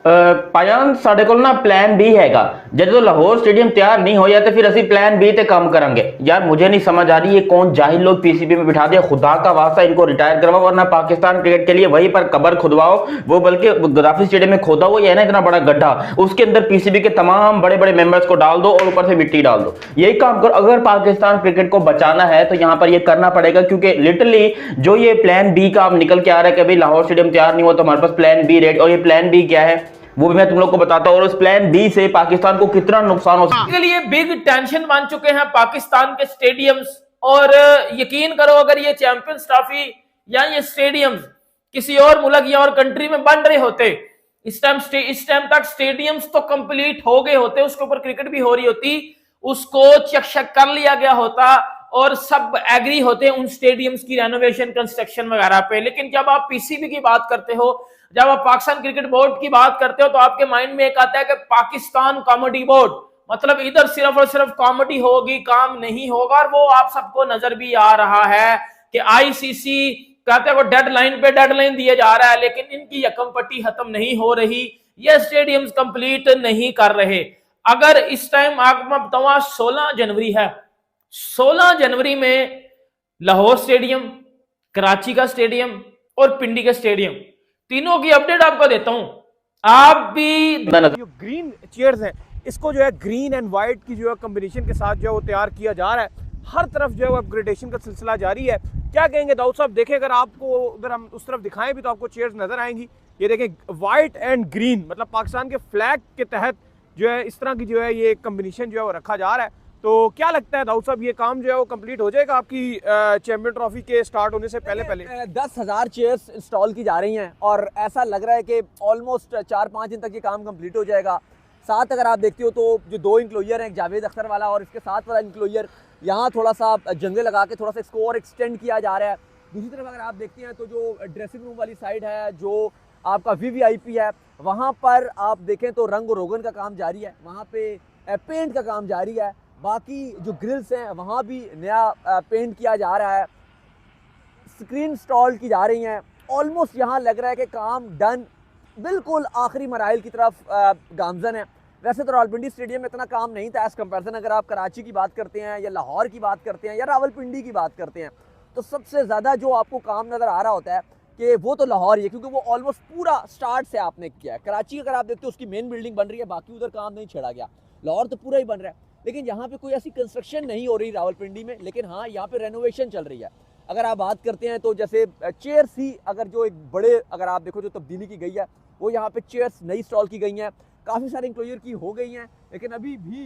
पाजान साढ़े को ना प्लान बी हैगा जो लाहौर स्टेडियम तैयार नहीं हो जाते फिर असि प्लान बी ते काम करांगे। यार मुझे नहीं समझ आ रही है कौन जाहिल लोग पीसीबी में बिठा दिया। खुदा का वास्ता इनको रिटायर करवाओ वरना पाकिस्तान क्रिकेट के लिए वहीं पर कबर खुदवाओ। वो बल्कि गद्दाफी स्टेडियम में खोदा हुआ है ना इतना बड़ा गड्ढा, उसके अंदर पीसीबी के तमाम बड़े बड़े मेंबर्स को डाल दो और ऊपर से मिट्टी डाल दो। यही काम करो अगर पाकिस्तान क्रिकेट को बचाना है तो यहाँ पर ये करना पड़ेगा, क्योंकि लिटरली जो ये प्लान बी का निकल के आ रहा है कि भाई लाहौर स्टेडियम तैयार नहीं हुआ तो हमारे पास प्लान बी रेडी, और ये प्लान बी क्या है वो भी मैं तुम लोग को बताता हूं और उस प्लान बी से पाकिस्तान को कितना नुकसान हो सकता है। इसके लिए बिग टेंशन बन चुके हैं पाकिस्तान के स्टेडियम्स। और यकीन करो अगर ये चैंपियंस ट्रॉफी या ये स्टेडियम्स किसी और मुल्क या और कंट्री में बन रहे होते, इस टाइम तक स्टेडियम्स तो कंप्लीट हो गए होते, उसके ऊपर क्रिकेट भी हो रही होती, उसको चेक कर लिया गया होता और सब एग्री होते उन स्टेडियम्स की रेनोवेशन कंस्ट्रक्शन वगैरह पे। लेकिन जब आप पीसीबी की बात करते हो, जब आप पाकिस्तान क्रिकेट बोर्ड की बात करते हो तो आपके माइंड में एक आता है कि पाकिस्तान कॉमेडी बोर्ड, मतलब इधर सिर्फ और सिर्फ कॉमेडी होगी, काम नहीं होगा। और वो आप सबको नजर भी आ रहा है कि आईसीसी कहते हैं वो डेडलाइन पे डेडलाइन दिया जा रहा है, लेकिन इनकी यकम पट्टी खत्म नहीं हो रही, ये स्टेडियम्स कंप्लीट नहीं कर रहे। अगर इस टाइम आपको मैं बताऊं 16 जनवरी है, 16 जनवरी में लाहौर स्टेडियम, कराची का स्टेडियम और पिंडी का स्टेडियम, तीनों की अपडेट आपको देता हूं। आप भी जो ग्रीन चेयर्स हैं इसको जो है ग्रीन एंड व्हाइट की जो है कॉम्बिनेशन के साथ जो है वो तैयार किया जा रहा है। हर तरफ जो है वो अपग्रेडेशन का सिलसिला जारी है। क्या कहेंगे दाऊद साहब? देखें अगर आपको अगर हम उस तरफ दिखाएं भी तो आपको चेयर्स नजर आएंगी। ये देखें व्हाइट एंड ग्रीन, मतलब पाकिस्तान के फ्लैग के तहत जो है इस तरह की जो है ये कॉम्बिनेशन जो है वो रखा जा रहा है। तो क्या लगता है दाऊद साहब ये काम जो है वो कंप्लीट हो जाएगा आपकी चैंपियन ट्रॉफी के स्टार्ट होने से पहले? 10,000 चेयर्स इंस्टॉल की जा रही हैं और ऐसा लग रहा है कि ऑलमोस्ट 4-5 दिन तक ये काम कंप्लीट हो जाएगा। साथ अगर आप देखते हो तो जो 2 इंक्लोजर हैं, जावेद अख्तर वाला और इसके साथ वाला इंक्लोजर, यहाँ थोड़ा सा जंगले लगा के थोड़ा सा इसको और एक्सटेंड किया जा रहा है। दूसरी तरफ अगर आप देखते हैं तो जो ड्रेसिंग रूम वाली साइड है, जो आपका वीवीआईपी है, वहाँ पर आप देखें तो रंग रोगन का काम जारी है, वहाँ पे पेंट का काम जारी है। बाकी जो ग्रिल्स हैं वहाँ भी नया पेंट किया जा रहा है, स्क्रीन इंस्टॉल की जा रही हैं। ऑलमोस्ट यहाँ लग रहा है कि काम डन, बिल्कुल आखिरी मराइल की तरफ गामजन है। वैसे तो रावलपिंडी स्टेडियम में इतना काम नहीं था एज कंपैरिजन अगर आप कराची की बात करते हैं या लाहौर की बात करते हैं या रावलपिंडी की बात करते हैं, तो सबसे ज़्यादा जो आपको काम नज़र आ रहा होता है कि वो तो लाहौर ही है, क्योंकि वो ऑलमोस्ट पूरा स्टार्ट से आपने किया है। कराची अगर आप देखते हो उसकी मेन बिल्डिंग बन रही है, बाकी उधर काम नहीं छेड़ा गया। लाहौर तो पूरा ही बन रहा है, लेकिन यहाँ पे कोई ऐसी कंस्ट्रक्शन नहीं हो रही रावलपिंडी में, लेकिन हाँ यहाँ पे रेनोवेशन चल रही है। अगर आप बात करते हैं तो जैसे चेयर्स ही अगर जो एक बड़े अगर आप देखो जो तब्दीली की गई है वो यहाँ पे चेयर्स नई इंस्टॉल की गई हैं, काफ़ी सारे इंक्लोजर की हो गई हैं, लेकिन अभी भी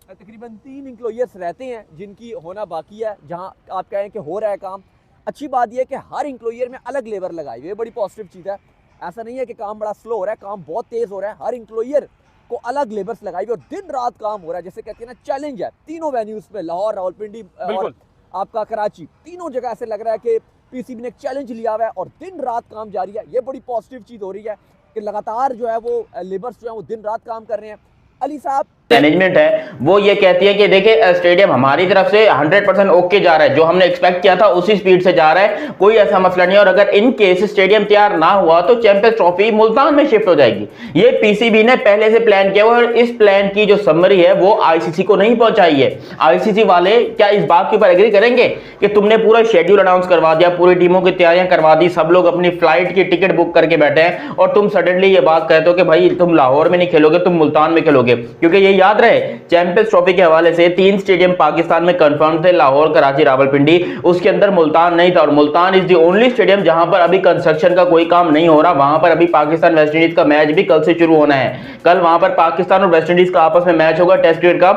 तकरीबन 3 इंक्लोजर्स रहते हैं जिनकी होना बाकी है, जहाँ आप कहें कि हो रहा है काम। अच्छी बात यह है कि हर इंक्लोजर में अलग लेबर लगाई हुई है, बड़ी पॉजिटिव चीज़ है। ऐसा नहीं है कि काम बड़ा स्लो हो रहा है, काम बहुत तेज़ हो रहा है। हर इंक्लोजर को अलग लेबर्स लगाई हुई और दिन रात काम हो रहा है। जैसे कहते हैं ना चैलेंज है तीनों वेन्यूज पे, लाहौर, रावलपिंडी और आपका कराची, तीनों जगह ऐसे लग रहा है कि पीसीबी ने एक चैलेंज लिया हुआ है और दिन रात काम जारी है। ये बड़ी पॉजिटिव चीज़ हो रही है कि लगातार जो है वो लेबर्स जो है वो दिन रात काम कर रहे हैं। अली साहब, मैनेजमेंट है वो ये कहती है कि देखिए स्टेडियम हमारी तरफ से 100% ओके जा रहा है, जो हमने एक्सपेक्ट किया था उसी स्पीड से जा रहा है, कोई ऐसा मसला नहीं है। और अगर इन केस स्टेडियम तैयार ना हुआ तो चैंपियंस ट्रॉफी मुल्तान में शिफ्ट हो जाएगी। ये पीसीबी ने पहले से प्लान किया हुआ है और इस प्लान की जो समरी है वो आईसीसी को नहीं पहुंचाई है। आईसीसी वाले क्या इस बात के ऊपर एग्री करेंगे कि तुमने पूरा शेड्यूल अनाउंस करवा दिया, पूरी टीमों की तैयारियां करवा दी, सब लोग अपनी फ्लाइट की टिकट बुक करके बैठे हैं और तुम सडनली ये बात कहते हो कि भाई तुम लाहौर में नहीं खेलोगे, तुम मुल्तान में खेलोगे? क्योंकि ये याद रहे चैंपियंस ट्रॉफी के हवाले से 3 स्टेडियम पाकिस्तान में कंफर्म थे, लाहौर, कराची, रावलपिंडी, उसके अंदर मुल्तान नहीं था। और Multan is the only stadium जहां पर अभी कंस्ट्रक्शन का कोई काम नहीं हो रहा। वहां पर अभी पाकिस्तान वेस्ट इंडीज का मैच भी कल से शुरू होना है। कल वहां पर पाकिस्तान और वेस्ट इंडीज का आपस में मैच होगा टेस्ट क्रिकेट का।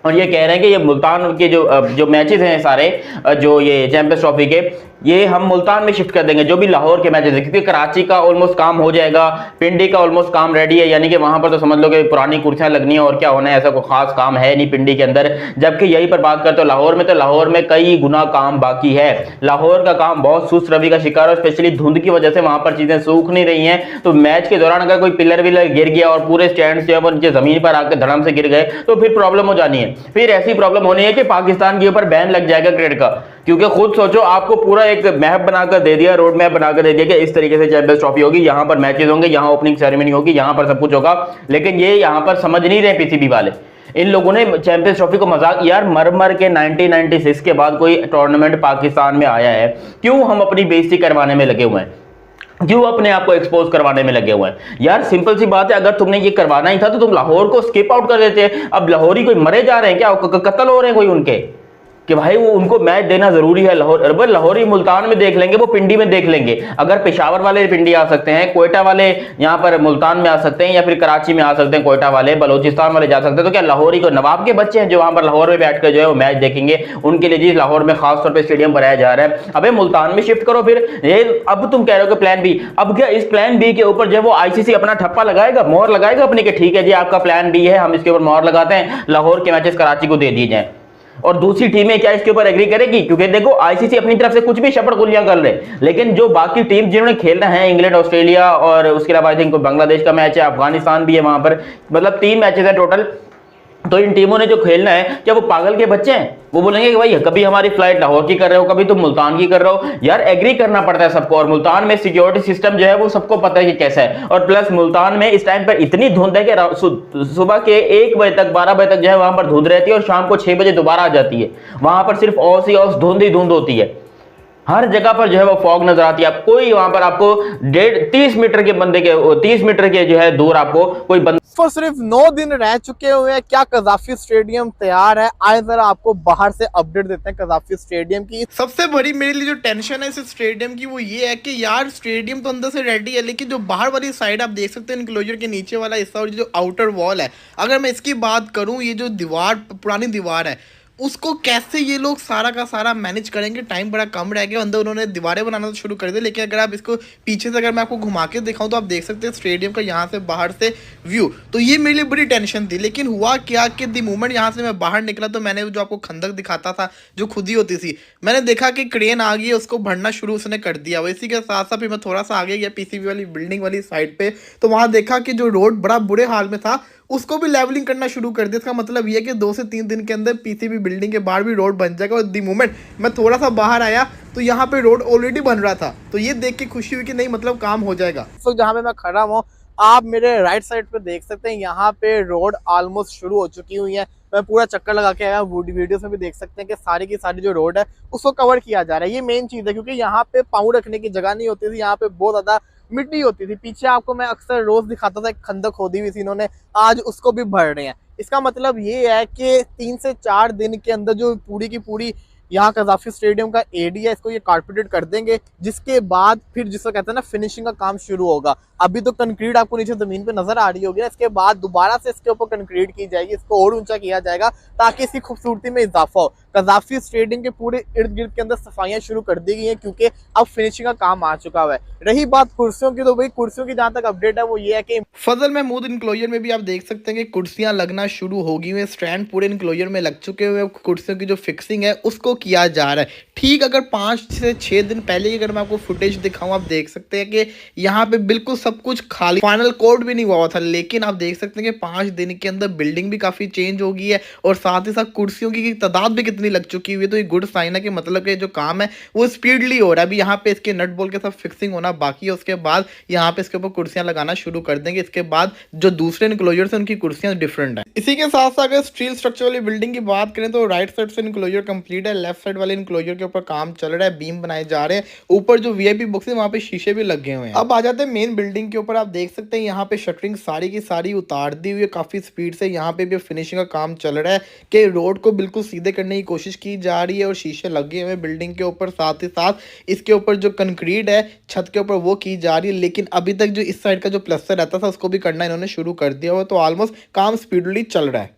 और ये कह रहे हैं कि ये मुल्तान के जो मैचेस हैं सारे जो ये चैंपियंस ट्रॉफी के, ये हम मुल्तान में शिफ्ट कर देंगे, जो भी लाहौर के मैचेस है, क्योंकि कराची का ऑलमोस्ट काम हो जाएगा, पिंडी का ऑलमोस्ट काम रेडी है, यानी कि वहां पर तो समझ लो कि पुरानी कुर्सियां लगनी है और क्या होना है, ऐसा कोई खास काम है नहीं पिंडी के अंदर। जबकि यही पर बात करते हो लाहौर में, तो लाहौर में कई गुना काम बाकी है। लाहौर का काम बहुत सुस्त रवि का शिकार है, स्पेशली धुंध की वजह से वहां पर चीजें सूख नहीं रही हैं। तो मैच के दौरान अगर कोई पिलर विलर गिर गया और पूरे स्टैंड जो है वो नीचे जमीन पर आकर धड़म से गिर गए तो फिर प्रॉब्लम हो जानी है। फिर ऐसी प्रॉब्लम होनी है कि पाकिस्तान के ऊपर बैन लग जाएगा क्रिकेट का, क्योंकि खुद सोचो, आपको पूरा एक मैप बनाकर दे दिया, रोड मैप बनाकर दे दिया कि इस तरीके से चैंपियंस ट्रॉफी होगी, यहाँ पर मैचेस होंगे, यहाँ ओपनिंग सेरेमनी होगी, यहाँ पर सब कुछ होगा, लेकिन ये यहाँ पर समझ नहीं रहे पीसीबी वाले। इन लोगों ने चैंपियंस ट्रॉफी को मजाक, यार मर मर के 1996 के बाद कोई टूर्नामेंट पाकिस्तान में आया है, क्यों हम अपनी बेइज्जती करवाने में लगे हुए हैं, क्यों अपने आप को एक्सपोज करवाने में लगे हुए हैं। यार सिंपल सी बात है, अगर तुमने ये करवाना ही था तो तुम लाहौर को स्किप आउट कर देते। अब लाहौरी कोई मरे जा रहे हैं क्या, कत्ल हो रहे हैं कोई उनके, कि भाई वो उनको मैच देना जरूरी है। लाहौरी मुल्तान में देख लेंगे, वो पिंडी में देख लेंगे। अगर पेशावर वाले पिंडी आ सकते हैं, कोयटा वाले यहाँ पर मुल्तान में आ सकते हैं, या फिर कराची में आ सकते हैं, कोयटा वाले, बलोचिस्तान वाले जा सकते हैं, तो क्या लाहौरी को, नवाब के बच्चे हैं जो वहां पर लाहौर में बैठकर जो है वो मैच देखेंगे, उनके लिए जी लाहौर में खास तौर पर स्टेडियम बनाया जा रहा है। अबे मुल्तान में शिफ्ट करो फिर। ये अब तुम कह रहे हो कि प्लान बी, अब क्या इस प्लान बी के ऊपर जो है वो आईसीसी अपना ठप्पा लगाएगा, मोहर लगाएगा अपनी, कि ठीक है जी आपका प्लान बी है, हम इसके ऊपर मोहर लगाते हैं, लाहौर के मैचेस कराची को दे दिए जाए। और दूसरी टीमें क्या इसके ऊपर एग्री करेगी? क्योंकि देखो आईसीसी अपनी तरफ से कुछ भी शपथ गोलियां कर रहे, लेकिन जो बाकी टीम जिन्होंने खेलना है, इंग्लैंड, ऑस्ट्रेलिया और उसके अलावा आई थिंक बांग्लादेश का मैच है, अफगानिस्तान भी है वहां पर, मतलब 3 मैचेस है टोटल। तो इन टीमों ने जो खेलना है, क्या वो पागल के बच्चे हैं? वो बोलेंगे कि भाई कभी हमारी फ्लाइट लाहौर की कर रहे हो, कभी तुम मुल्तान की कर रहे हो। यार एग्री करना पड़ता है सबको, और मुल्तान में सिक्योरिटी सिस्टम जो है वो सबको पता है कि कैसा है। और प्लस मुल्तान में इस टाइम पर इतनी धुंध है कि सुबह के 1 बजे तक, 12 बजे तक जो है वहां पर धुंध रहती है, और शाम को 6 बजे दोबारा आ जाती है। वहां पर सिर्फ औस ही औस धुंध ही धुंध होती है, हर जगह पर जो है वो फॉग नजर आती है। कोई वहां पर आपको 30 मीटर के बंदे के 30 मीटर के जो है दूर आपको कोई बंदा। तो सिर्फ 9 दिन रह चुके हुए हैं, क्या कज़ाफी स्टेडियम तैयार है? आए जरा आपको बाहर से अपडेट देते हैं कज़ाफी स्टेडियम की। सबसे बड़ी मेरे लिए जो टेंशन है इस स्टेडियम की वो ये है कि यार स्टेडियम तो अंदर से रेडी है, लेकिन जो बाहर वाली साइड आप देख सकते हैं इनक्लोजर के नीचे वाला हिस्सा और जो आउटर वॉल है, अगर मैं इसकी बात करूं, ये जो दीवार, पुरानी दीवार है, उसको कैसे ये लोग सारा का सारा मैनेज करेंगे? टाइम बड़ा कम रह गया, अंदर उन्होंने दीवारें बनाना तो शुरू कर दिया, लेकिन अगर आप इसको पीछे से अगर मैं आपको घुमा के दिखाऊं तो आप देख सकते हैं स्टेडियम का यहाँ से बाहर से व्यू। तो ये मेरे लिए बड़ी टेंशन थी, लेकिन हुआ क्या कि द मोमेंट यहाँ से मैं बाहर निकला तो मैंने जो आपको खंदक दिखाता था जो खुद ही होती थी, मैंने देखा कि क्रेन आ गई है, उसको भरना शुरू उसने कर दिया। वो इसी के साथ साथ फिर मैं थोड़ा सा आगे गया पीसीबी वाली बिल्डिंग वाली साइड पे, तो वहाँ देखा कि जो रोड बड़ा बुरे हाल में था उसको भी लेवलिंग करना शुरू कर दिया। इसका मतलब ये है कि 2 से 3 दिन के अंदर पीसीबी बिल्डिंग के बाहर भी रोड बन जाएगा। और द मोमेंट मैं थोड़ा सा बाहर आया तो यहाँ पे रोड ऑलरेडी बन रहा था, तो ये देख के खुशी हुई कि नहीं मतलब काम हो जाएगा। तो जहाँ पे मैं खड़ा हूँ, आप मेरे राइट साइड पे देख सकते हैं, यहाँ पे रोड ऑलमोस्ट शुरू हो चुकी हुई है। मैं पूरा चक्कर लगा के आया, वीडियोस में भी देख सकते हैं कि सारी की सारी जो रोड है उसको कवर किया जा रहा है। ये मेन चीज़ है, क्योंकि यहाँ पे पाँव रखने की जगह नहीं होती थी, यहाँ पे बहुत ज़्यादा मिट्टी होती थी। पीछे आपको मैं अक्सर रोज दिखाता था, एक खंदक खोदी हुई थी इन्होंने, आज उसको भी भर रहे हैं। इसका मतलब ये है कि 3 से 4 दिन के अंदर जो पूरी की पूरी यहाँ कज़ाफी स्टेडियम का एरिया, इसको ये कारपेटेड कर देंगे, जिसके बाद फिर जिसको कहते हैं ना फिनिशिंग का काम शुरू होगा। अभी तो कंक्रीट आपको नीचे जमीन पे नजर आ रही होगी ना, इसके बाद दोबारा से इसके ऊपर कंक्रीट की जाएगी, इसको और ऊंचा किया जाएगा ताकि इसकी खूबसूरती में इजाफा हो। कज़ाफी स्टेडियम के पूरे इर्द गिर्द के अंदर सफाइयां शुरू कर दी गई हैं, क्योंकि अब फिनिशिंग का काम आ चुका है। रही बात कुर्सियों की, तो भाई कुर्सियों की जहां तक अपडेट है वो ये है कि फजल महमूद इनक्लोजर में भी आप देख सकते हैं कि कुर्सियां लगना शुरू हो गई हैं, स्टैंड पूरे इनक्लोजर में लग चुके हुए, कुर्सियों की जो फिक्सिंग है उसको किया जा रहा है। ठीक अगर 5 से 6 दिन पहले की अगर मैं आपको फुटेज दिखाऊं, आप देख सकते हैं कि यहाँ पे बिल्कुल सब कुछ खाली, फाइनल कोड भी नहीं हुआ था, लेकिन आप देख सकते हैं कि 5 दिन के अंदर बिल्डिंग भी काफी चेंज हो गई है, और साथ ही साथ कुर्सियों की तादाद भी कितनी लग चुकी हुई है। तो ये गुड साइन है कि मतलब कि जो काम है वो स्पीडली हो रहा है। अभी यहाँ पे इसके नट बोल्ट के साथ फिक्सिंग होना बाकी है, उसके बाद यहाँ पे इसके ऊपर कुर्सियां लगाना शुरू कर देंगे। इसके बाद जो दूसरे इनक्लोजर से उनकी कुर्सियां डिफरेंट है। इसी के साथ साथ अगर स्टील स्ट्रक्चर वाली बिल्डिंग की बात करें तो राइट साइड से इनक्लोजर कंप्लीट है, लेफ्ट साइड वाले इनक्लोजर के ऊपर काम चल रहा है, बीम बनाए जा रहे हैं, ऊपर जो वीआईपी बॉक्स है वहां पे शीशे भी लगे हुए हैं। अब आ जाते हैं मेन बिल्डिंग के ऊपर, आप देख सकते हैं यहाँ पे शटरिंग सारी की सारी उतार दी हुई है काफी स्पीड से। यहाँ पे भी फिनिशिंग का काम चल रहा है कि रोड को बिल्कुल सीधे करने की कोशिश की जा रही है, और शीशे लगे हुए बिल्डिंग के ऊपर, साथ ही साथ इसके ऊपर जो कंक्रीट है छत के ऊपर वो की जा रही है। लेकिन अभी तक जो इस साइड का जो प्लास्टर रहता था उसको भी करना इन्होंने शुरू कर दिया हुआ, तो ऑलमोस्ट काम स्पीडली चल रहा है।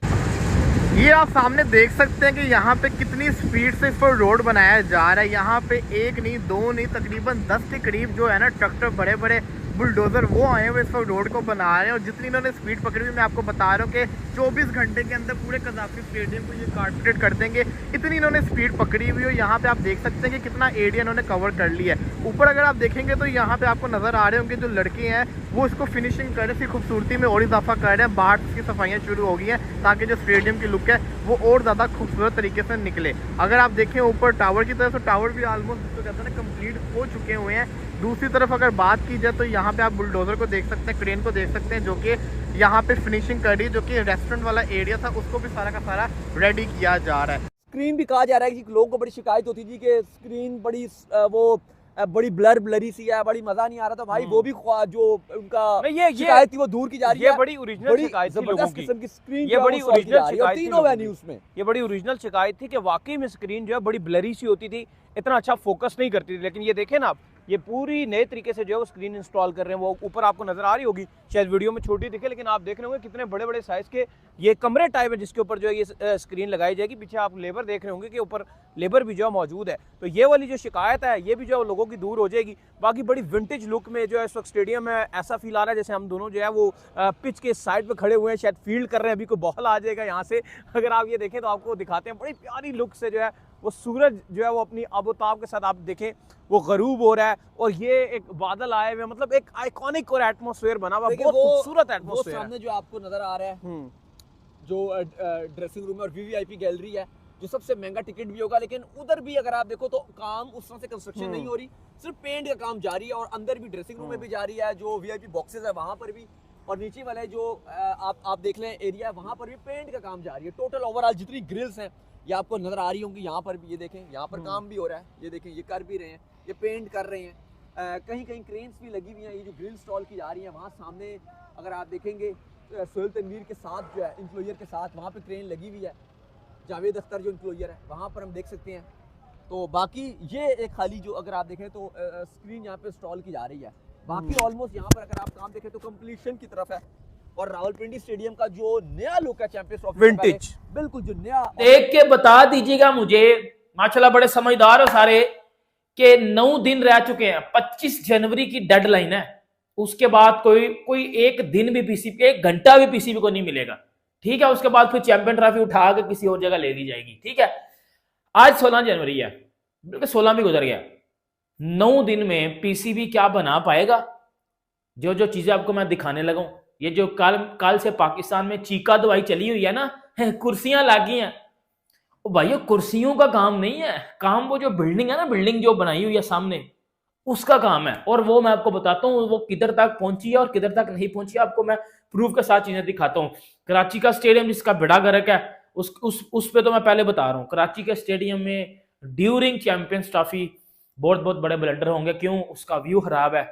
ये आप सामने देख सकते हैं कि यहाँ पे कितनी स्पीड से इस पर रोड बनाया जा रहा है। यहाँ पे 1 नहीं 2 नहीं, तकरीबन 10 के करीब जो है ना ट्रैक्टर, बड़े बड़े बुलडोजर वो आए हुए इस पर रोड को बना रहे हैं। और जितनी इन्होंने स्पीड पकड़ी हुई, मैं आपको बता रहा हूँ कि 24 घंटे के अंदर पूरे कज़ाफी स्टेडियम को ये कारपेटेड कर देंगे, इतनी इन्होंने स्पीड पकड़ी हुई है। यहाँ पे आप देख सकते हैं कि कितना एरिया इन्होंने कवर कर लिया है। ऊपर अगर आप देखेंगे तो यहाँ पे आपको नजर आ रहे होंगे जो लड़के हैं वो इसको फिनिशिंग कर रहे हैं, खूबसूरती में और इजाफा कर रहे हैं। बाहर की सफाइयाँ शुरू हो गई हैं ताकि जो स्टेडियम की लुक है वो और ज़्यादा खूबसूरत तरीके से निकले। अगर आप देखें ऊपर टावर की तरफ, तो टावर भी ऑलमोस्ट जिसको कहते हैं ना कंप्लीट हो चुके हुए हैं। दूसरी तरफ अगर बात की जाए तो यहाँ पे आप बुलडोज़र को देख सकते हैं, क्रेन को देख सकते हैं, जो कि यहाँ पे फिनिशिंग कर रही है, जो कि रेस्टोरेंट वाला एरिया था उसको भी सारा का सारा रेडी किया जा रहा है। स्क्रीन भी कहा जा रहा है कि लोगों को बड़ी शिकायत होती थी कि स्क्रीन बड़ी बड़ी ब्लरी सी है, बड़ी मजा नहीं आ रहा था भाई। वो भी जो उनका शिकायत थी वो दूर की जा रही है। ये बड़ी ओरिजिनल शिकायत थी लोगों की। किस्म की स्क्रीन ये बड़ी ओरिजिनल शिकायत थी तीनों वेन्यूज में। ये बड़ी ओरिजिनल शिकायत थी कि वाकई में स्क्रीन जो है बड़ी ब्लरी सी होती थी, इतना अच्छा फोकस नहीं करती थी। लेकिन ये देखें ना आप, ये पूरी नए तरीके से जो है वो स्क्रीन इंस्टॉल कर रहे हैं। वो ऊपर आपको नजर आ रही होगी, शायद वीडियो में छोटी दिखे, लेकिन आप देख रहे होंगे कितने बड़े बड़े साइज के ये कमरे टाइप है जिसके ऊपर जो है ये स्क्रीन लगाई जाएगी। पीछे आप लेबर देख रहे होंगे कि ऊपर लेबर भी जो है मौजूद है। तो ये वाली जो शिकायत है ये भी जो है लोगों की दूर हो जाएगी। बाकी बड़ी विंटेज लुक में जो है इस वक्त स्टेडियम है, ऐसा फील आ रहा है जैसे हम दोनों जो है वो पिच के साइड पे खड़े हुए हैं, शायद फील्ड कर रहे हैं। अभी कोई बॉल आ जाएगा यहाँ से। अगर आप ये देखें तो आपको दिखाते हैं बड़ी प्यारी लुक से जो है वो सूरज जो है वो अपनी आबोताब के साथ आप देखें वो गरूब हो रहा है, और ये एक बादल आए हुए, मतलब एक आइकॉनिक और एटमॉस्फेयर बना हुआ, बहुत खूबसूरत एटमॉस्फेयर है। सामने जो आपको नजर आ रहा है जो ड्रेसिंग रूम है और वीवीआईपी गैलरी है, जो सबसे महंगा टिकट भी होगा। लेकिन उधर भी अगर आप देखो तो काम उस तरह से कंस्ट्रक्शन नहीं हो रही, सिर्फ पेंट का काम जारी है। और अंदर भी ड्रेसिंग रूम में भी जारी है, जो वीआईपी बॉक्सेस है वहां पर भी, और नीचे वाले जो आप देख लें एरिया, वहां पर भी पेंट का काम जारी है। टोटल ओवरऑल जितनी ग्रिल्स हैं ये आपको नजर आ रही होंगी। यहाँ पर भी ये देखें, यहाँ पर काम भी हो रहा है, ये देखें ये कर भी रहे हैं, ये पेंट कर रहे हैं। कहीं कहीं क्रेन्स भी लगी हुई हैं। ये जो ग्रिल इंस्टॉल की जा रही है वहाँ सामने अगर आप देखेंगे सोहेल तनवीर के साथ जो है इंक्लोजर के साथ वहाँ पे क्रेन लगी हुई है। जावेद अख्तर जो इंक्लोजर है वहाँ पर हम देख सकते हैं। तो बाकी ये एक खाली जो अगर आप देखें तो स्क्रीन यहाँ पे इंस्टॉल की जा रही है। बाकी ऑलमोस्ट यहाँ पर अगर आप काम देखें तो कंप्लीशन की तरफ है। और रावलपिंडी स्टेडियम का जो नया लुक है चैंपियंस ट्रॉफी विंटेज, बिल्कुल जो नया, देख के बता दीजिएगा मुझे, माशाल्लाह बड़े समझदार हो सारे, के 9 दिन रह चुके हैं। 25 जनवरी की डेडलाइन है, उसके बाद कोई एक दिन भी पीसीबी, एक घंटा भी पीसीबी को नहीं मिलेगा। ठीक है, उसके बाद फिर चैंपियन ट्रॉफी उठा के किसी और जगह ले ली जाएगी। ठीक है, आज 16 जनवरी है, बल्कि 16 भी गुजर गया। 9 दिन में पीसीबी क्या बना पाएगा? जो जो चीजें आपको मैं दिखाने लगा हूं, ये जो कल से पाकिस्तान में चीका दवाई चली हुई है ना, कुर्सियां लागी हैं, ओ भाई कुर्सियों का काम नहीं है, काम वो जो बिल्डिंग है ना, बिल्डिंग जो बनाई हुई है सामने, उसका काम है। और वो मैं आपको बताता हूँ वो किधर तक पहुंची है और किधर तक नहीं पहुंची है, आपको मैं प्रूफ के साथ चीजें दिखाता हूँ। कराची का स्टेडियम जिसका बेड़ा गर्क है, उस पे तो मैं पहले बता रहा हूँ, कराची के स्टेडियम में ड्यूरिंग चैंपियंस ट्रॉफी बहुत बड़े ब्लंडर होंगे। क्यों? उसका व्यू खराब है,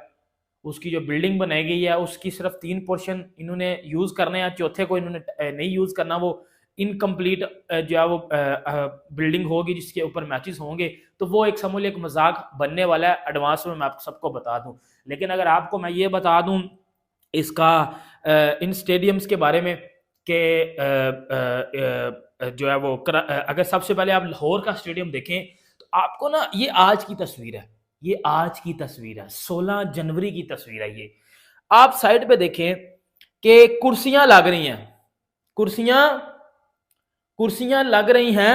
उसकी जो बिल्डिंग बनाई गई है उसकी सिर्फ 3 पोर्शन इन्होंने यूज करने हैं, चौथे को इन्होंने नहीं यूज करना। वो इनकम्प्लीट जो है वो बिल्डिंग होगी जिसके ऊपर मैचेस होंगे, तो वो एक समझ एक मजाक बनने वाला है। एडवांस में मैं आपको सबको बता दूं, लेकिन अगर आपको मैं ये बता दूं इसका इन स्टेडियम्स के बारे में कि जो है वो अगर सबसे पहले आप लाहौर का स्टेडियम देखें तो आपको ना, ये आज की तस्वीर है, ये आज की तस्वीर है, 16 जनवरी की तस्वीर है। ये आप साइड पे देखें कि कुर्सियां लग रही हैं, कुर्सियां लग रही हैं,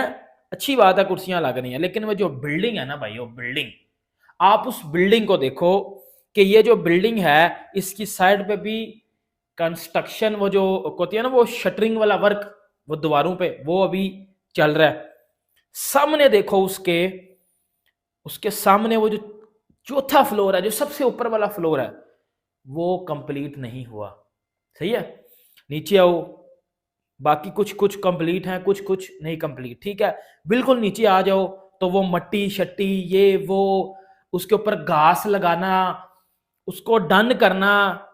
अच्छी बात है कुर्सियां लग रही हैं, लेकिन वो जो बिल्डिंग है ना भाई, वो बिल्डिंग, आप उस बिल्डिंग को देखो कि ये जो बिल्डिंग है इसकी साइड पे भी कंस्ट्रक्शन, वो जो होती है ना वो शटरिंग वाला वर्क, वो दीवारों पे वो अभी चल रहा है। सामने देखो उसके सामने वो जो चौथा फ्लोर है, जो सबसे ऊपर वाला फ्लोर है, वो कंप्लीट नहीं हुआ। सही है, नीचे आओ, बाकी कुछ कंप्लीट है, कुछ नहीं कंप्लीट। ठीक है, बिल्कुल नीचे आ जाओ तो वो मट्टी शट्टी ये वो, उसके ऊपर घास लगाना, उसको डन करना,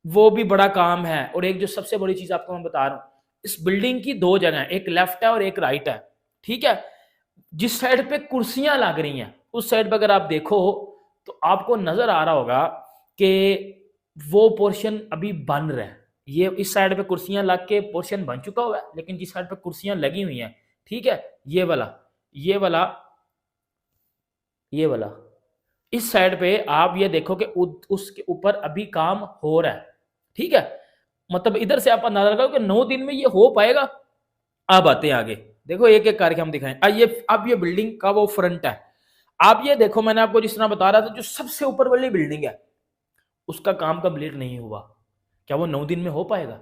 वो भी बड़ा काम है। और एक जो सबसे बड़ी चीज आपको मैं बता रहा हूं, इस बिल्डिंग की 2 जगह है, एक लेफ्ट है और एक राइट है। ठीक है, जिस साइड पे कुर्सियां लग रही हैं उस साइड पे अगर आप देखो तो आपको नजर आ रहा होगा कि वो पोर्शन अभी बन रहा है। ये इस साइड पे कुर्सियां लग के पोर्शन बन चुका हुआ है, लेकिन जिस साइड पे कुर्सियां लगी हुई हैं, ठीक है, ये वाला इस साइड पे आप ये देखो कि उसके ऊपर अभी काम हो रहा है। ठीक है, मतलब इधर से आप अंदाजा लगाओ कि 9 दिन में ये हो पाएगा। अब आते हैं आगे, देखो एक एक करके हम दिखाएं। अब ये बिल्डिंग का वो फ्रंट है, आप ये देखो, मैंने आपको जिस तरह बता रहा था, जो सबसे ऊपर वाली बिल्डिंग है उसका काम कंप्लीट नहीं हुआ। क्या वो 9 दिन में हो पाएगा?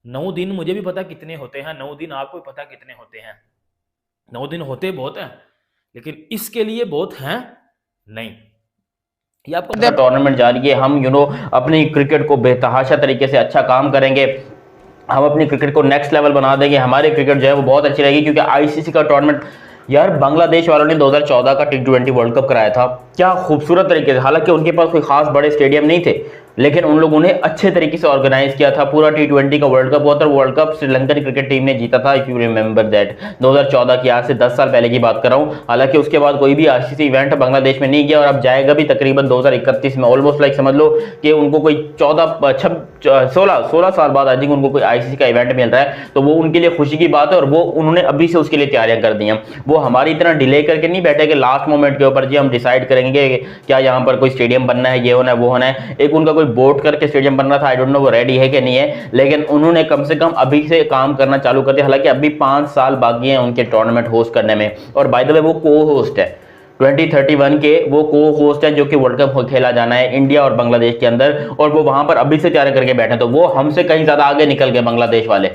9 दिन मुझे भी पता कितने होते हैं, 9 दिन आपको भी पता कितने होते हैं। 9 दिन होते बहुत हैं, लेकिन इसके लिए बहुत हैं नहीं। ये आपको टूर्नामेंट जारी है, हम अपनी क्रिकेट को बेतहाशा तरीके से अच्छा काम करेंगे, हम अपनी क्रिकेट को नेक्स्ट लेवल बना देंगे, हमारी क्रिकेट जो है वो बहुत अच्छी रहेगी। क्योंकि आईसीसी का टूर्नामेंट यार, बांग्लादेश वालों ने 2014 का T20 वर्ल्ड कप कराया था, क्या खूबसूरत तरीके से, हालांकि उनके पास कोई खास बड़े स्टेडियम नहीं थे, लेकिन उन लोगों ने अच्छे तरीके से ऑर्गेनाइज किया था। पूरा T20 का वर्ल्ड कप हुआ था, world cup Sri Lankan cricket team ने जीता था, इफ यू रिमेंबर दैट। 2014 की, आज से 10 साल पहले की बात कर रहा हूँ। हालांकि उसके बाद कोई भी आईसीसी इवेंट बांग्लादेश में नहीं गया, और अब जाएगा भी तकरीबन 2031 में। ऑलमोस्ट लाइक समझ लो कि उनको कोई 16 साल बाद आई थिंक उनको कोई आईसीसी का इवेंट मिल रहा है, तो वो उनके लिए खुशी की बात है, और वो उन्होंने अभी से उसके लिए तैयारियां कर दी हैं। वो हमारी तरह डिले करके नहीं बैठे कि लास्ट मोमेंट के ऊपर जी हम डिसाइड करेंगे क्या यहाँ पर कोई स्टेडियम बनना है, ये होना है, वो होना है। एक उनका कोई बोट करके स्टेडियम बन रहा था, आई डोंट नो वो रेडी है कि नहीं है, लेकिन उन्होंने कम से कम अभी से काम करना चालू कर दिया। हालांकि अभी 5 साल बाकी हैं उनके टूर्नामेंट होस्ट करने में, और बाय द वे वो को होस्ट है 2031 के, वो को होस्ट है जो कि वर्ल्ड कप खेला जाना है इंडिया और बांग्लादेश के अंदर, और वो वहां पर अभी से तैयारी करके बैठे, तो वो हमसे कहीं ज्यादा आगे निकल गए बांग्लादेश वाले।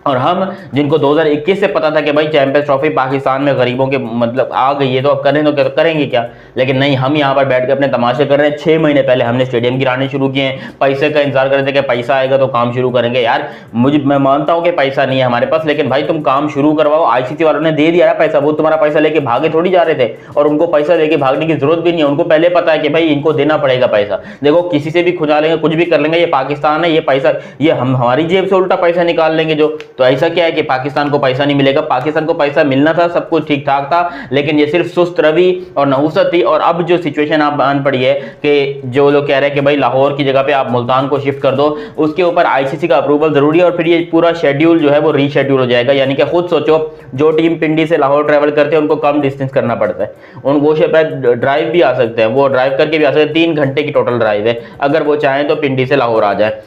और हम जिनको 2021 से पता था कि भाई चैंपियंस ट्रॉफी पाकिस्तान में गरीबों के मतलब आ गई है, तो अब करें तो करेंगे क्या, लेकिन नहीं, हम यहाँ पर बैठ के अपने तमाशे कर रहे हैं। 6 महीने पहले हमने स्टेडियम गिराने शुरू किए हैं, पैसे का इंतजार कर रहे थे कि पैसा आएगा तो काम शुरू करेंगे। यार मैं मानता हूँ कि पैसा नहीं है हमारे पास, लेकिन भाई तुम काम शुरू करवाओ। आईसीसी वालों ने दे दिया पैसा, वो तुम्हारा पैसा लेके भागे थोड़ी जा रहे थे, और उनको पैसा लेके भागने की जरूरत भी नहीं है। उनको पहले पता है कि भाई इनको देना पड़ेगा पैसा। देखो किसी से भी खुजा लेंगे, कुछ भी कर लेंगे, ये पाकिस्तान है, ये पैसा ये हम हमारी जेब से उल्टा पैसा निकाल लेंगे जो। तो ऐसा क्या है कि पाकिस्तान को पैसा नहीं मिलेगा? पाकिस्तान को पैसा मिलना था, सब कुछ ठीक ठाक था, लेकिन ये सिर्फ सुस्त रवि और नहुसत थी। और अब जो सिचुएशन आप आन पड़ी है कि जो लोग कह रहे हैं कि भाई लाहौर की जगह पे आप मुल्तान को शिफ्ट कर दो, उसके ऊपर आईसीसी का अप्रूवल जरूरी है, और फिर ये पूरा शेड्यूल जो है वो रीशेड्यूल हो जाएगा। यानी कि खुद सोचो, जो टीम पिंडी से लाहौर ट्रेवल करते हैं उनको कम डिस्टेंस करना पड़ता है, उन वो शायद ड्राइव भी आ सकते हैं, वो ड्राइव करके भी आ सकते हैं। 3 घंटे की टोटल ड्राइव है, अगर वो चाहें तो पिंडी से लाहौर आ जाए।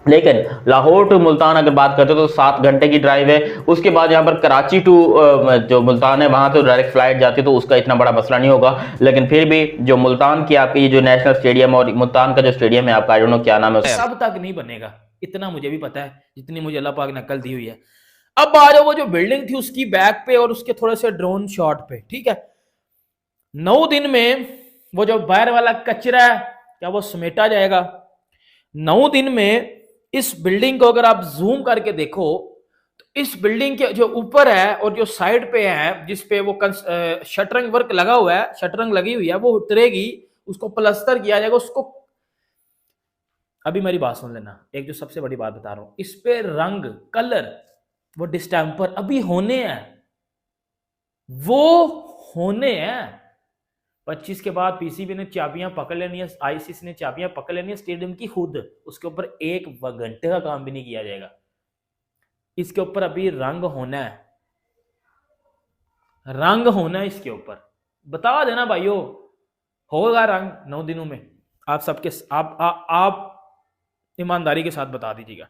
लेकिन लाहौर टू मुल्तान अगर बात करते हो तो 7 घंटे की ड्राइव है। उसके बाद यहाँ पर कराची टू जो मुल्तान है वहां तो डायरेक्ट फ्लाइट जाती है, तो उसका इतना बड़ा मसला नहीं होगा। लेकिन फिर भी जो मुल्तान की आपकी ये जो नेशनल स्टेडियम और मुल्तान का जो स्टेडियम है आपका, आई डोंट नो क्या नाम है, सब तक नहीं बनेगा, इतना मुझे भी पता है, जितनी मुझे अल्लाह पाक ने अकल दी हुई है। अब आ जाओ वो जो बिल्डिंग थी उसकी बैक पे और उसके थोड़े से ड्रोन शॉट पे, ठीक है। 9 दिन में वो जो बाहर वाला कचरा है क्या वो समेटा जाएगा? 9 दिन में इस बिल्डिंग को अगर आप जूम करके देखो तो इस बिल्डिंग के जो ऊपर है और जो साइड पे है जिसपे वो शटरिंग वर्क लगा हुआ है, शटरिंग लगी हुई है, वो उतरेगी, उसको प्लास्टर किया जाएगा। उसको अभी मेरी बात सुन लेना, एक जो सबसे बड़ी बात बता रहा हूं, इस पे रंग कलर वो डिस्टेम्पर अभी होने हैं, वो होने हैं। 25 के बाद पीसीबी ने चाबियां पकड़ लेनी है, आईसीसी ने चाबियां पकड़ लेनी है स्टेडियम की खुद, उसके ऊपर 1 घंटे का काम भी नहीं किया जाएगा। इसके ऊपर अभी रंग होना है, रंग होना है इसके ऊपर। बता देना भाइयों, होगा रंग 9 दिनों में। आप सबके आप ईमानदारी के साथ बता दीजिएगा।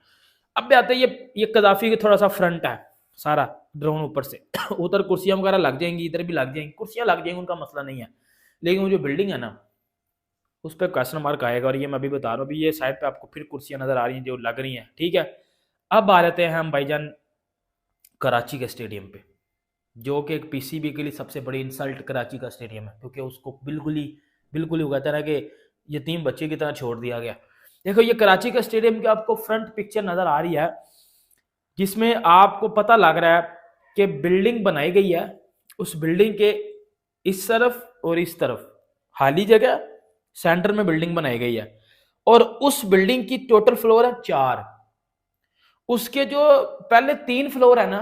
अब भी आते ये कदाफी का थोड़ा सा फ्रंट है, सारा ड्रोन ऊपर से उधर कुर्सियां वगैरह लग जाएंगी, इधर भी लग जाएंगी, कुर्सियां लग जाएंगी, उनका मसला नहीं है। लेकिन वो जो बिल्डिंग है ना उस पर क्वेश्चन मार्क आएगा। और ये मैं अभी बता रहा हूँ, अभी ये साइड पे आपको फिर कुर्सियां नजर आ रही हैं जो लग रही हैं, ठीक है। अब आ जाते हैं हम भाईजान कराची के स्टेडियम पे, जो कि एक पीसीबी के लिए सबसे बड़ी इंसल्ट कराची का स्टेडियम है, क्योंकि उसको बिल्कुल ही वो कहता है कि यतीम बच्चे की तरह छोड़ दिया गया। देखो ये कराची का स्टेडियम की आपको फ्रंट पिक्चर नजर आ रही है, जिसमें आपको पता लग रहा है कि बिल्डिंग बनाई गई है। उस बिल्डिंग के इस तरफ और इस तरफ खाली जगह, सेंटर में बिल्डिंग बनाई गई है। और उस बिल्डिंग की टोटल फ्लोर है 4। उसके जो पहले 3 फ्लोर है ना,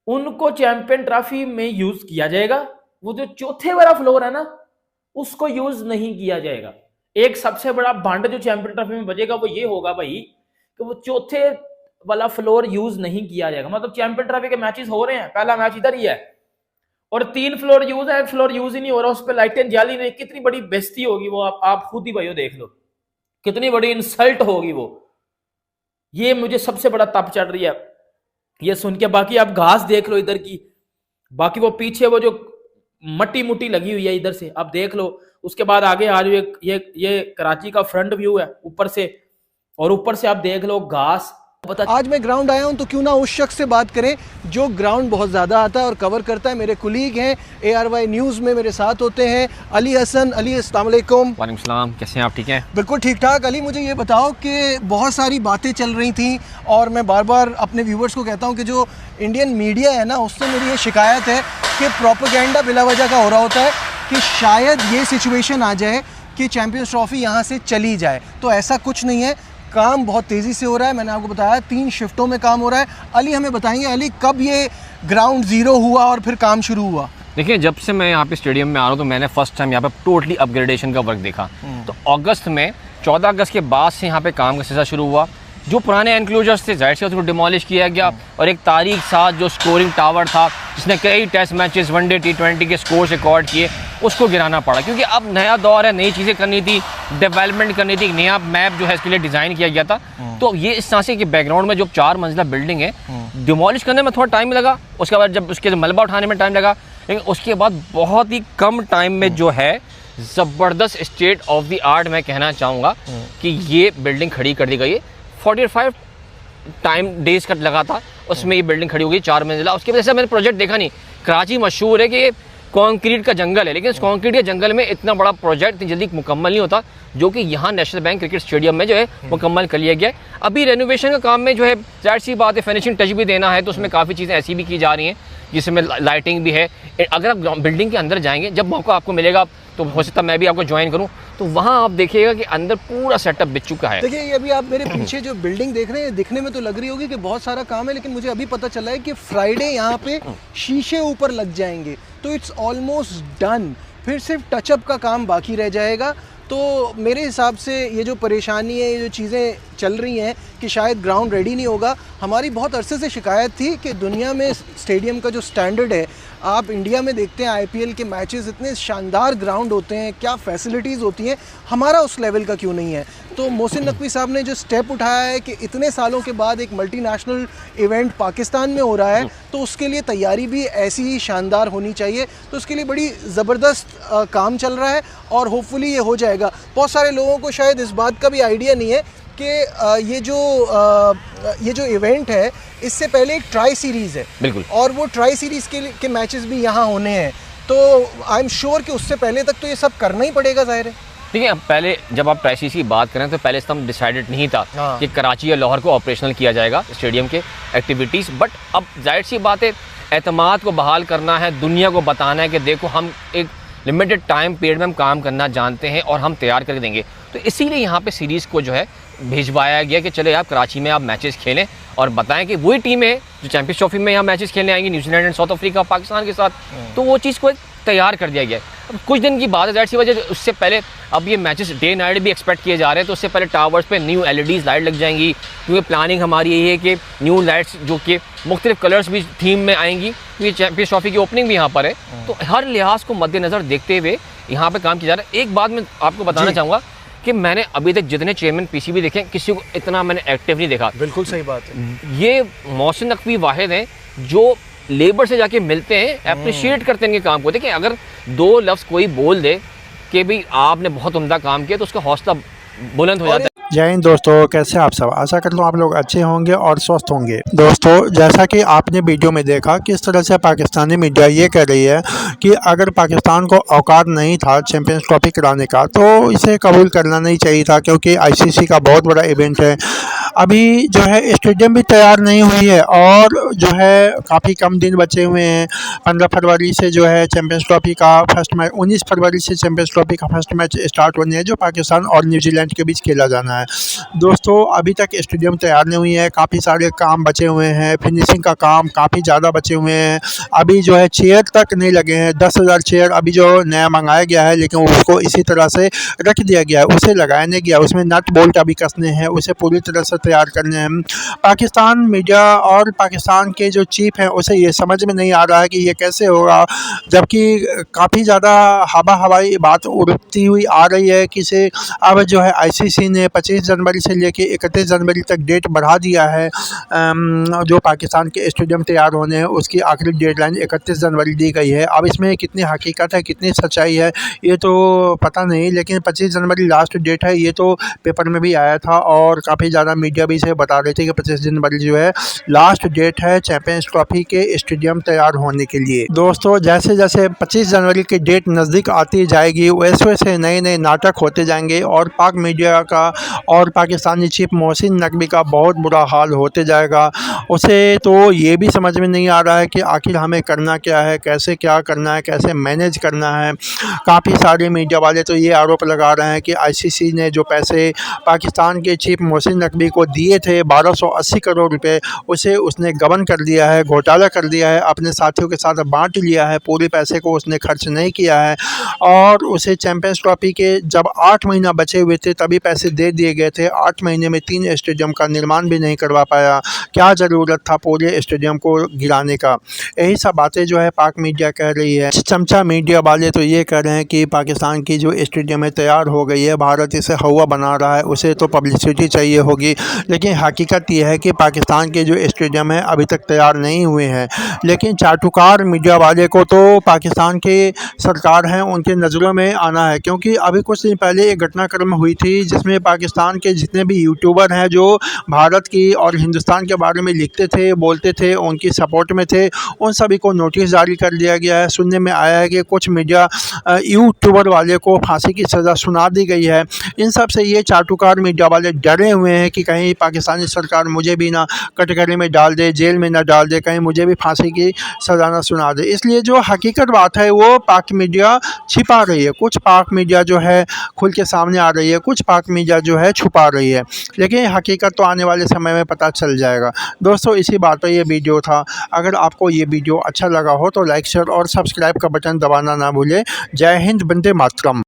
उनको चैंपियन ट्रॉफी में यूज किया जाएगा। वो जो चौथे वाला फ्लोर है ना, उसको यूज नहीं किया जाएगा। एक सबसे बड़ा भंड जो चैंपियन ट्रॉफी में बजेगा वो ये होगा भाई कि वो चौथे वाला फ्लोर यूज नहीं किया जाएगा। मतलब चैंपियन ट्रॉफी के मैचेस हो रहे हैं, पहला मैच इधर ही है, और 3 फ्लोर यूज है, 1 फ्लोर यूज ही नहीं हो रहा, उस पर लाइटें जाली नहीं। कितनी बड़ी बेइज्जती होगी वो, आप खुद ही भाइयों देख लो, कितनी बड़ी इंसल्ट होगी वो। ये मुझे सबसे बड़ा तप चढ़ रही है ये सुन के। बाकी आप घास देख लो इधर की, बाकी वो पीछे वो जो मट्टी मुट्टी लगी हुई है इधर से आप देख लो। उसके बाद आगे आ जाओ, ये कराची का फ्रंट व्यू है ऊपर से, और ऊपर से आप देख लो घास आज मैं ग्राउंड आया हूं तो क्यों ना उस शख्स से बात करें जो ग्राउंड बहुत ज़्यादा आता है और कवर करता है। मेरे कुलीग हैं, ARY न्यूज़ में मेरे साथ होते हैं अली हसन। अली, अस्सलाम वालेकुम। वालेकुम सलाम, कैसे हैं आप? ठीक हैं? बिल्कुल ठीक ठाक। अली, मुझे ये बताओ कि बहुत सारी बातें चल रही थी और मैं बार बार अपने व्यूवर्स को कहता हूँ कि जो इंडियन मीडिया है ना, उससे मेरी ये शिकायत है कि प्रोपेगेंडा बिला वजह का हो रहा होता है कि शायद ये सिचुएशन आ जाए कि चैम्पियंस ट्रॉफी यहाँ से चली जाए। तो ऐसा कुछ नहीं है, काम बहुत तेज़ी से हो रहा है। मैंने आपको बताया 3 शिफ्टों में काम हो रहा है। अली, हमें बताएंगे अली, कब ये ग्राउंड ज़ीरो हुआ और फिर काम शुरू हुआ? देखिए, जब से मैं यहाँ पे स्टेडियम में आ रहा हूँ तो मैंने फर्स्ट टाइम यहाँ पे टोटली अपग्रेडेशन का वर्क देखा। तो अगस्त में 14 अगस्त के बाद से यहाँ पे काम का सिलसिला शुरू हुआ। जो पुराने एनक्लोजर्स थे जाहिर से उसको डिमोलिश किया गया और एक तारीख साथ जो स्कोरिंग टावर था जिसने कई टेस्ट मैचेस, वनडे, T20 के स्कोर रिकॉर्ड किए, उसको गिराना पड़ा क्योंकि अब नया दौर है, नई चीज़ें करनी थी, डेवलपमेंट करनी थी, एक नया मैप जो है इसके लिए डिज़ाइन किया गया था। तो ये इस तरह से कि बैकग्राउंड में जो 4 मंजिला बिल्डिंग है, डिमोलिश करने में थोड़ा टाइम लगा, उसके बाद जब उसके मलबा उठाने में टाइम लगा, लेकिन उसके बाद बहुत ही कम टाइम में जो है ज़बरदस्त स्टेट ऑफ द आर्ट मैं कहना चाहूँगा कि ये बिल्डिंग खड़ी कर दी गई है। 45 टाइम डेज का लगा था, उसमें ये बिल्डिंग खड़ी हो गई 4 मंजिला। उसके वजह से मैंने प्रोजेक्ट देखा नहीं। कराची मशहूर है कि ये कंक्रीट का जंगल है, लेकिन इस कंक्रीट के जंगल में इतना बड़ा प्रोजेक्ट इतनी जल्दी मुकम्मल नहीं होता, जो कि यहाँ नेशनल बैंक क्रिकेट स्टेडियम में जो है मुकम्मल कर लिया गया है। अभी रेनोवेशन का काम में जो है जाहिर सी बात है फिनिशिंग टच भी देना है, तो उसमें काफ़ी चीज़ें ऐसी भी की जा रही हैं जिसमें लाइटिंग भी है। अगर आप बिल्डिंग के अंदर जाएंगे, जब मौका आपको मिलेगा तो हो सकता है मैं भी आपको ज्वाइन करूं, तो वहाँ आप देखिएगा कि अंदर पूरा सेटअप बिक चुका है। देखिए, ये अभी आप मेरे पीछे जो बिल्डिंग देख रहे हैं, दिखने में तो लग रही होगी कि बहुत सारा काम है, लेकिन मुझे अभी पता चला है कि फ्राइडे यहाँ पे शीशे ऊपर लग जाएंगे, तो इट्स ऑलमोस्ट डन। फिर सिर्फ टचअप का काम बाकी रह जाएगा। तो मेरे हिसाब से ये जो परेशानी है, ये जो चीज़ें चल रही हैं कि शायद ग्राउंड रेडी नहीं होगा, हमारी बहुत अरसे से शिकायत थी कि दुनिया में स्टेडियम का जो स्टैंडर्ड है, आप इंडिया में देखते हैं IPL के मैचेस, इतने शानदार ग्राउंड होते हैं, क्या फैसिलिटीज़ होती हैं, हमारा उस लेवल का क्यों नहीं है। तो मोहसिन नकवी साहब ने जो स्टेप उठाया है कि इतने सालों के बाद एक मल्टीनेशनल इवेंट पाकिस्तान में हो रहा है, तो उसके लिए तैयारी भी ऐसी ही शानदार होनी चाहिए। तो उसके लिए बड़ी ज़बरदस्त काम चल रहा है और होपफुली ये हो जाएगा। बहुत सारे लोगों को शायद इस बात का भी आइडिया नहीं है कि ये जो इवेंट है, इससे पहले एक ट्राई सीरीज़ है, बिल्कुल, और वो ट्राई सीरीज़ के मैचेस भी यहाँ होने हैं। तो आई एम श्योर कि उससे पहले तक तो ये सब करना ही पड़ेगा, ज़ाहिर है। ठीक है, पहले जब आप ट्राई सीरीज़ की बात करें तो पहले से हम डिसाइडेड नहीं था कि कराची या लाहौर को ऑपरेशनल किया जाएगा स्टेडियम के एक्टिविटीज़, बट अब जाहिर सी बात है एतमाद को बहाल करना है, दुनिया को बताना है कि देखो हम एक लिमिटेड टाइम पीरियड में हम काम करना जानते हैं और हम तैयार कर देंगे। तो इसीलिए यहाँ पे सीरीज़ को जो है भिजवाया गया कि चले आप कराची में आप मैचेस खेलें और बताएं कि वही टीम है जो चैंपियंस ट्रॉफी में यहाँ मैचेस खेलने आएंगी, New Zealand and south Africa, Pakistan के साथ। तो वो चीज़ को एक तैयार कर दिया गया है। अब कुछ दिन की बात है, जाहिर सी वजह उससे पहले अब ये मैचेस डे नाइट भी एक्सपेक्ट किए जा रहे हैं, तो उससे पहले टावर्स पे न्यू LEDs लाइट लग जाएंगी, क्योंकि प्लानिंग हमारी यही है कि न्यू लाइट्स जो कि मुख्तलिफ कलर्स भी थीम में आएंगी, क्योंकि चैंपियंस ट्रॉफी की ओपनिंग भी यहाँ पर है। तो हर लिहाज को मद्देनज़र देखते हुए यहाँ पर काम किया जा रहा है। एक बात मैं आपको बताना चाहूँगा कि मैंने अभी तक जितने चेयरमैन PCB देखे, किसी को इतना मैंने एक्टिव नहीं देखा। बिल्कुल सही बात है। ये मोहसिन नकवी वाहिद हैं जो लेबर से जाके मिलते हैं, अप्रिशिएट करते हैं इनके काम को। देखिए, अगर 2 लफ्ज़ कोई बोल दे कि भाई आपने बहुत उम्दा काम किया, तो उसका हौसला बुलंद हो जाता है। जय हिंद दोस्तों, कैसे आप सब? आशा करता हूँ आप लोग अच्छे होंगे और स्वस्थ होंगे। दोस्तों, जैसा कि आपने वीडियो में देखा किस तरह से पाकिस्तानी मीडिया ये कह रही है कि अगर पाकिस्तान को औकात नहीं था चैंपियंस ट्रॉफी कराने का तो इसे कबूल करना नहीं चाहिए था, क्योंकि ICC का बहुत बड़ा इवेंट है। अभी जो है स्टेडियम भी तैयार नहीं हुई है और जो है काफ़ी कम दिन बचे हुए हैं। 15 फरवरी से जो है चैंपियंस ट्रॉफी का फर्स्ट मैच, 19 फरवरी से चैंपियंस ट्रॉफी का फर्स्ट मैच स्टार्ट होने है, जो पाकिस्तान और न्यूजीलैंड के बीच खेला जाना है। दोस्तों, अभी तक स्टेडियम तैयार नहीं हुई है, काफ़ी सारे काम बचे हुए हैं, फिनिशिंग का काम काफ़ी ज़्यादा बचे हुए हैं। अभी जो है चेयर तक नहीं लगे हैं। 10,000 चेयर अभी जो नया मंगाया गया है, लेकिन उसको इसी तरह से रख दिया गया है, उसे लगाया नहीं गया। उसमें नट बोल्ट अभी कसने हैं, उसे पूरी तरह से तैयार करने हैं। पाकिस्तान मीडिया और पाकिस्तान के जो चीफ हैं उसे ये समझ में नहीं आ रहा है कि ये कैसे होगा, जबकि काफ़ी ज़्यादा हवा हवाई बात उड़ती हुई आ रही है कि से अब जो है ICC ने 25 जनवरी से लेके 31 जनवरी तक डेट बढ़ा दिया है। जो पाकिस्तान के स्टेडियम तैयार होने हैं उसकी आखिरी डेडलाइन 31 जनवरी दी गई है। अब इसमें कितनी हकीकत है, कितनी सच्चाई है, ये तो पता नहीं, लेकिन 25 जनवरी लास्ट डेट है, ये तो पेपर में भी आया था और काफ़ी ज़्यादा मीडिया मीडिया भी इसे बता रही थी कि 25 जनवरी जो है लास्ट डेट है चैंपियंस ट्रॉफी के स्टेडियम तैयार होने के लिए। दोस्तों जैसे जैसे 25 जनवरी की डेट नज़दीक आती जाएगी वैसे वैसे नए नए नाटक होते जाएंगे और पाक मीडिया का और पाकिस्तानी चीफ मोहसिन नकवी का बहुत बुरा हाल होते जाएगा। उसे तो ये भी समझ में नहीं आ रहा है कि आखिर हमें करना क्या है, कैसे क्या करना है, कैसे मैनेज करना है। काफ़ी सारे मीडिया वाले तो ये आरोप लगा रहे हैं कि आईसीसी ने जो पैसे पाकिस्तान के चीफ मोहसिन नकवी को दिए थे 1280 करोड़ रुपए, उसे उसने गबन कर दिया है, घोटाला कर दिया है, अपने साथियों के साथ बांट लिया है, पूरे पैसे को उसने खर्च नहीं किया है और उसे चैंपियंस ट्रॉफी के जब 8 महीना बचे हुए थे तभी पैसे दे दिए गए थे। 8 महीने में 3 स्टेडियम का निर्माण भी नहीं करवा पाया। क्या ज़रूरत था पूरे स्टेडियम को गिराने का। यही सब बातें जो है पाक मीडिया कह रही है। चमचा मीडिया वाले तो ये कह रहे हैं कि पाकिस्तान की जो स्टेडियम है तैयार हो गई है, भारत इसे हवा बना रहा है, उसे तो पब्लिसिटी चाहिए होगी। लेकिन हकीकत ये है कि पाकिस्तान के जो स्टेडियम है अभी तक तैयार नहीं हुए हैं। लेकिन चाटुकार मीडिया वाले को तो पाकिस्तान के सरकार हैं उनके नज़रों में आना है, क्योंकि अभी कुछ दिन पहले एक घटनाक्रम हुई थी जिसमें पाकिस्तान के जितने भी यूट्यूबर हैं जो भारत की और हिंदुस्तान के बारे में लिखते थे, बोलते थे, उनकी सपोर्ट में थे, उन सभी को नोटिस जारी कर दिया गया है। सुनने में आया है कि कुछ मीडिया यूट्यूबर वाले को फांसी की सज़ा सुना दी गई है। इन सब से ये चाटुकार मीडिया वाले डरे हुए हैं कि कहीं पाकिस्तानी सरकार मुझे भी ना कटघरे में डाल दे, जेल में ना डाल दे, कहीं मुझे भी फांसी की सज़ा ना सुना दे। इसलिए जो हकीकत बात है वो पाक मीडिया छिपा रही है। कुछ पाक मीडिया जो है खुल के सामने आ रही है, कुछ पाक मीडिया जो है छुपा रही है, लेकिन हकीकत तो आने वाले समय में पता चल जाएगा। दोस्तों इसी बात पर ये वीडियो था। अगर आपको ये वीडियो अच्छा लगा हो तो लाइक शेयर और सब्सक्राइब का बटन दबाना ना भूलें। जय हिंद, वंदे मातरम।